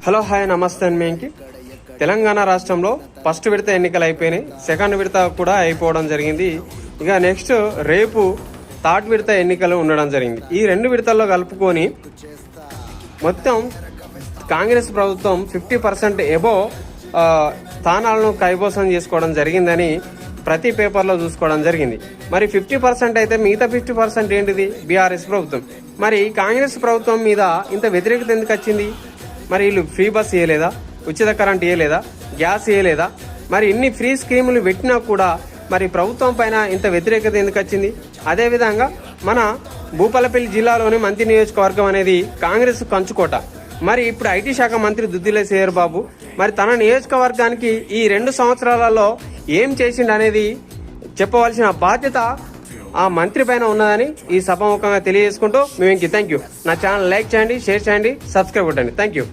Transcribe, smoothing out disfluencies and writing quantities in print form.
Hello hi నమస్తే అండి. తెలంగాణ రాష్ట్రంలో ఫస్ట్ విడత ఎన్నికలు అయిపోయినాయి, సెకండ్ విడత కూడా అయిపోవడం జరిగింది. ఇక నెక్స్ట్ రేపు థర్డ్ విడత ఎన్నికలు ఉండడం జరిగింది. ఈ రెండు విడతల్లో కలుపుకొని మొత్తం కాంగ్రెస్ ప్రభుత్వం 50% ఎబో స్థానాలను కైవసం చేసుకోవడం జరిగిందని ప్రతి పేపర్లో చూసుకోవడం జరిగింది. మరి 50% అయితే మిగతా 50% ఏంటిది? బీఆర్ఎస్ ప్రభుత్వం. మరి కాంగ్రెస్ ప్రభుత్వం మీద ఇంత వ్యతిరేకత ఎందుకు వచ్చింది? మరి వీళ్ళు ఫ్రీ బస్ ఇవ్వలేదా? ఉచిత కరెంట్ ఇవ్వలేదా? గ్యాస్ ఇవ్వలేదా? మరి ఇన్ని ఫ్రీ స్కీములు పెట్టినా కూడా మరి ప్రభుత్వం పైన ఇంత వ్యతిరేకత ఎందుకు వచ్చింది? అదేవిధంగా మన భూపాలపల్లి జిల్లాలోని మంత్రి నియోజకవర్గం అనేది కాంగ్రెస్ కంచుకోట. మరి ఇప్పుడు ఐటీ శాఖ మంత్రి దుద్దిల శ్రీధర్ బాబు మరి తన నియోజకవర్గానికి ఈ 2 సంవత్సరాలలో ఏం చేసిండు అనేది చెప్పవలసిన బాధ్యత ఆ మంత్రి పైన ఉన్నదని ఈ సభాముఖంగా తెలియజేసుకుంటూ మేము థ్యాంక్ యూ. నా ఛానల్ లైక్ చేయండి, షేర్ చేయండి, సబ్స్క్రైబ్ కొట్టండి. Thank you.